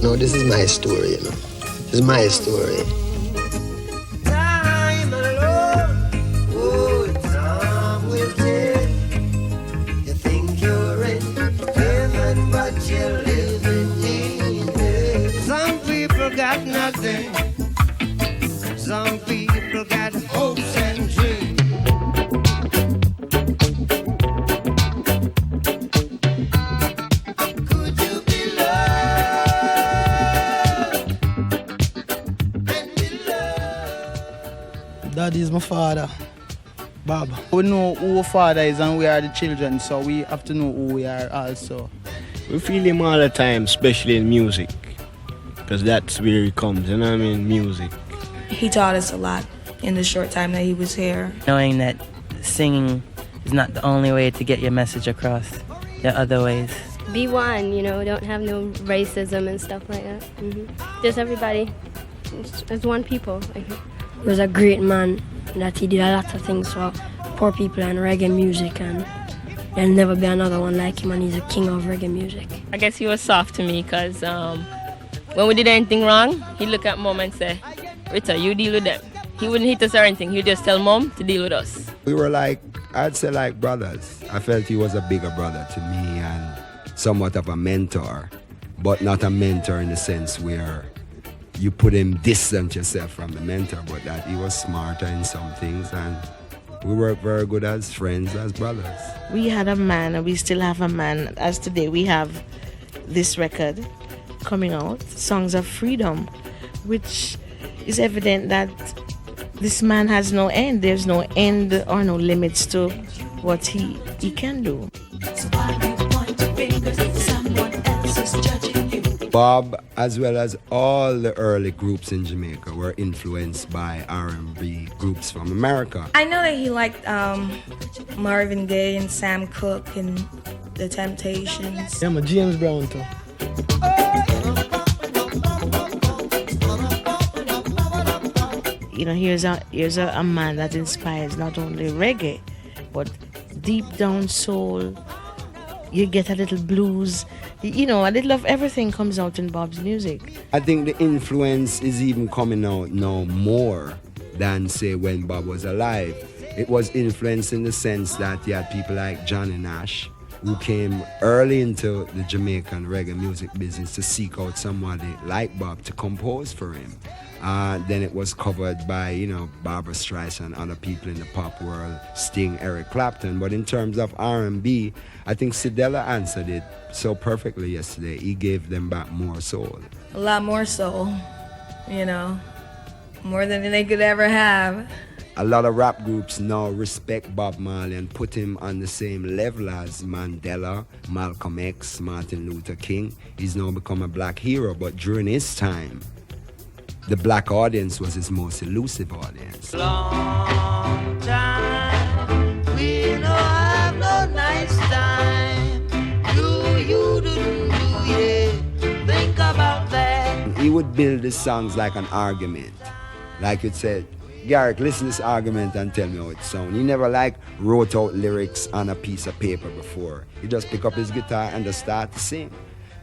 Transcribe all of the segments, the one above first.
No, this is my story, you know. This is my story. Time alone, oh, time will tell. You think you're in heaven, but you're living in hell. Some people got nothing. Some people got hopes and dreams. Could you be loved and be loved? That is my father, Bob. We know who our father is and we are the children, so we have to know who we are also. We feel him all the time, especially in music, because that's where he comes, you know what I mean, music. He taught us a lot in the short time that he was here. Knowing that singing is not the only way to get your message across. There are other ways. Be one, don't have no racism and stuff like that. Just everybody as one people. He was a great man, that he did a lot of things for poor people and reggae music, and there'll never be another one like him, and he's a king of reggae music. I guess he was soft to me because when we did anything wrong, he'd look at Mom and say, Rita, you deal with them. He wouldn't hit us or anything. He'd just tell Mom to deal with us. We were I'd say like brothers. I felt he was a bigger brother to me and somewhat of a mentor, but not a mentor in the sense where you put him distant yourself from the mentor, but that he was smarter in some things, and we worked very good as friends, as brothers. We had a man, and we still have a man. As today, we have this record coming out, Songs of Freedom, which is evident that this man has no end. There's no end or no limits to what he can do. Bob, as well as all the early groups in Jamaica, were influenced by R&B groups from America. I know that he liked Marvin Gaye and Sam Cooke and The Temptations. Yeah, I'm a James Brown too. Here's a man that inspires not only reggae, but deep down soul. You get a little blues. A little of everything comes out in Bob's music. I think the influence is even coming out now more than, say, when Bob was alive. It was influence in the sense that you had people like Johnny Nash, who came early into the Jamaican reggae music business to seek out somebody like Bob to compose for him. Then it was covered by, Barbra Streisand and other people in the pop world, Sting, Eric Clapton. But in terms of R&B, I think Sidella answered it so perfectly yesterday. He gave them back more soul. A lot more soul, more than they could ever have. A lot of rap groups now respect Bob Marley and put him on the same level as Mandela, Malcolm X, Martin Luther King. He's now become a black hero, but during his time, the black audience was his most elusive audience. Long time, we no have no nice time. You think about that. He would build his songs like an argument. Like you'd say, Garrick, listen to this argument and tell me how it sounds. He never wrote out lyrics on a piece of paper before. He just pick up his guitar and just start to sing.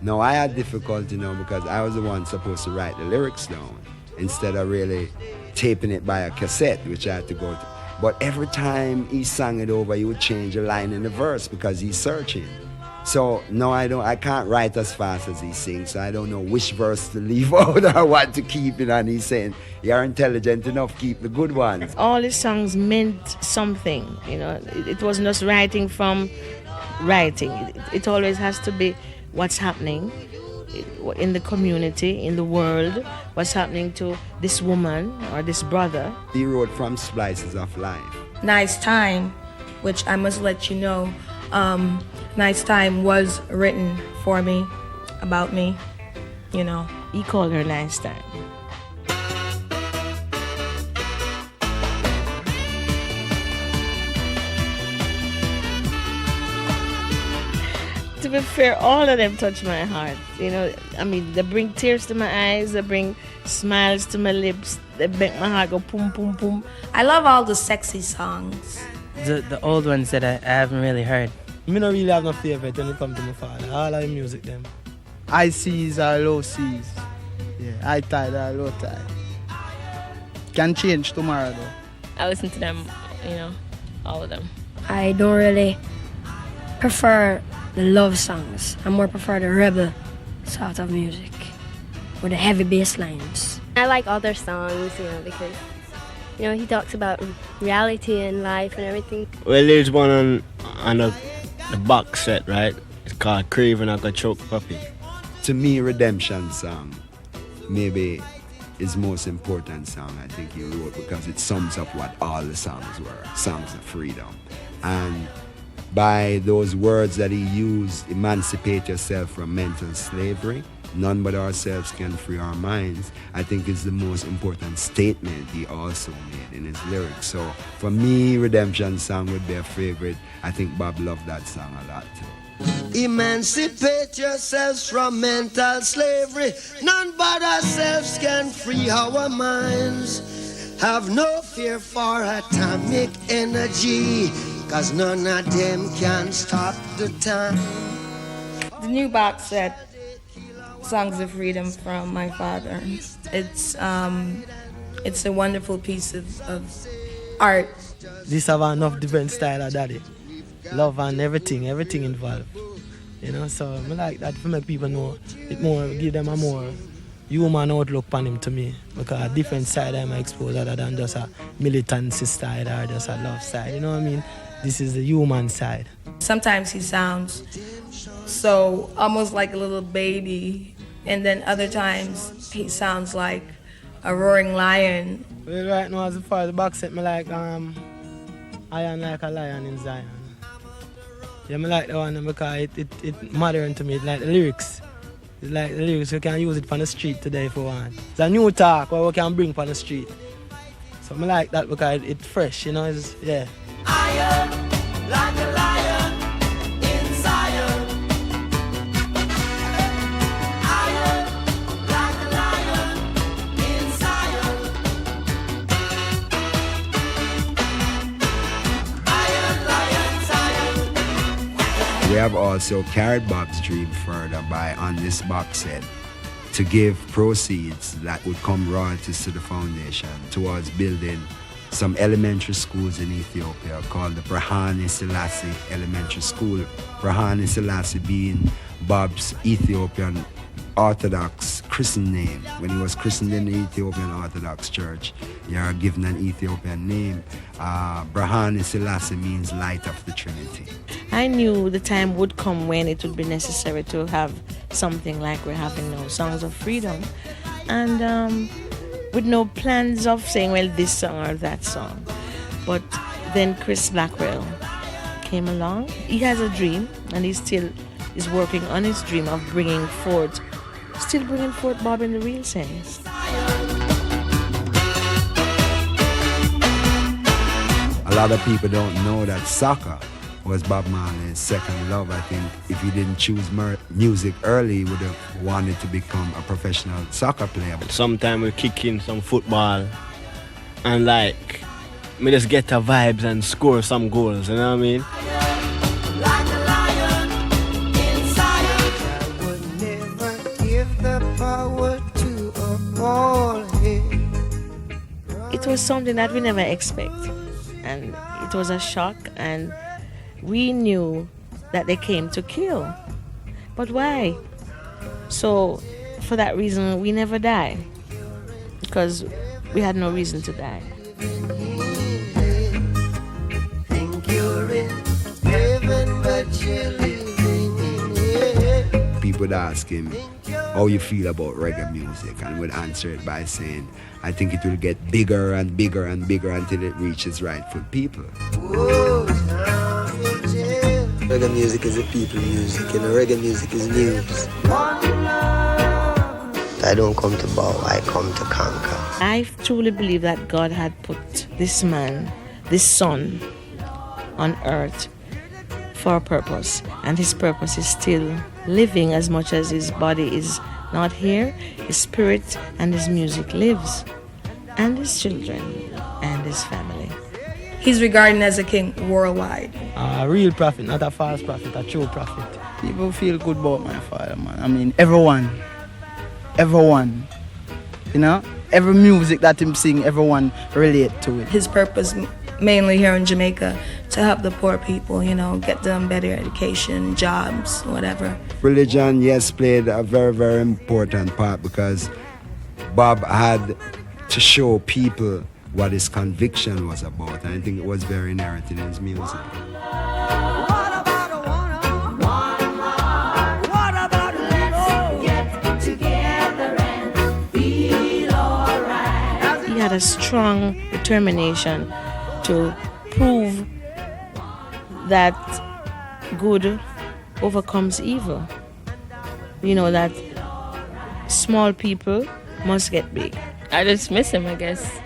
Now I had difficulty because I was the one supposed to write the lyrics down instead of really taping it by a cassette, which I had to go to. But every time he sang it over, he would change a line in the verse because he's searching. So no, I can't write as fast as he sings, so I don't know which verse to leave out or what to keep in. And he's saying, you're intelligent enough, keep the good ones. All his songs meant something, It wasn't just writing from writing. It always has to be what's happening in the community, in the world, what's happening to this woman or this brother. He wrote from slices of life. Nice Time, which I must let you know, Nice Time was written for me, about me, He called her Nice Time. To be fair, all of them touch my heart. They bring tears to my eyes, they bring smiles to my lips, they make my heart go boom, boom, boom. I love all the sexy songs. The old ones that I haven't really heard. Me not really have no favorite when it comes to my father. All of the music them. high seas or low seas. Yeah, high tide or low tide. Can change tomorrow though. I listen to them, all of them. I don't really prefer the love songs. I more prefer the rebel sort of music with the heavy bass lines. I like all their songs, because, he talks about reality and life and everything. Well, there's one on the box set, right? It's called Craving Like a Choke Puppy. To me, Redemption song maybe his most important song I think he wrote, because it sums up what all the songs were, songs of freedom. And by those words that he used, emancipate yourself from mental slavery, none but ourselves can free our minds, I think is the most important statement he also made in his lyrics. So for me, Redemption song would be a favorite. I think Bob loved that song a lot too. Emancipate yourselves from mental slavery. None but ourselves can free our minds. Have no fear for atomic energy, 'cause none of them can stop the time. The new box set, Songs of Freedom from my father. It's a wonderful piece of art. This have enough different style of daddy. Love and everything involved. So I like that to make people know it more, give them a more human outlook on him to me. Because a different side I'm exposed other than just a militancy side or just a love side. You know what I mean? This is the human side. Sometimes he sounds so almost like a little baby, and then other times he sounds like a roaring lion. Well, right now, as far as the box set, me like Iron Like a Lion in Zion. Yeah, I like that one because it modern to me. It's like the lyrics. It's like the lyrics, we can use it on the street today for one. It's a new talk what we can bring on the street. So I like that because it's fresh, it's, yeah. Iron like a lion in Zion. Iron like a lion in Zion. Iron lion Zion. We have also carried Bob's dream further by, on this box set, to give proceeds that would come royalties to the foundation towards building some elementary schools in Ethiopia called the Brahani Selassie Elementary School. Brahani Selassie being Bob's Ethiopian Orthodox christened name. When he was christened in the Ethiopian Orthodox Church, you are given an Ethiopian name. Brahani Selassie means light of the Trinity. I knew the time would come when it would be necessary to have something like we're having now, Songs of Freedom. And with no plans of saying, well, this song or that song. But then Chris Blackwell came along. He has a dream, and he still is working on his dream of bringing forth Bob in the real sense. A lot of people don't know that soccer was Bob Marley's second love. I think if he didn't choose music early, he would have wanted to become a professional soccer player. Sometimes we kick in some football and me just get the vibes and score some goals, you know what I mean? Like a lion in Zion. I would never give the power to a bald head. It was something that we never expect, and it was a shock, and we knew that they came to kill. But why? So for that reason, we never died, because we had no reason to die. Think you're in heaven, but you're living in hell. People would ask him how you feel about reggae music, and would answer it by saying, I think it will get bigger and bigger and bigger until it reaches rightful people. Reggae music is a people music, reggae music is news. I don't come to bow, I come to conquer. I truly believe that God had put this man, this son, on earth for a purpose, and his purpose is still living. As much as his body is not here, his spirit and his music lives, and his children and his family. He's regarded as a king worldwide. A real prophet, not a false prophet, a true prophet. People feel good about my father, man. I mean, everyone. You know, every music that him sing, everyone relate to it. His purpose, mainly here in Jamaica, to help the poor people, you know, get them better education, jobs, whatever. Religion, yes, played a very, very important part because Bob had to show people what his conviction was about, and I think it was very inherent in his music. He had a strong determination to prove that good overcomes evil. You know, that small people must get big. I just miss him, I guess.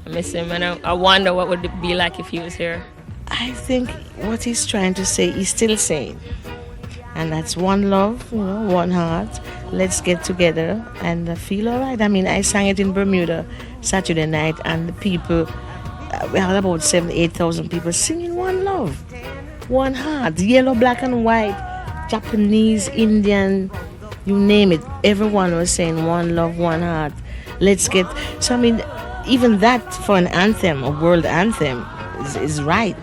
I miss him, and I wonder what would it be like if he was here. I think what he's trying to say, he's still saying. And that's one love, you know, one heart. Let's get together and feel all right. I mean, I sang it in Bermuda Saturday night, and the people, we had about 8,000 people singing one love, one heart, yellow, black, and white, Japanese, Indian, you name it. Everyone was saying one love, one heart. Let's get. So, I mean, even that for an anthem, a world anthem, is right.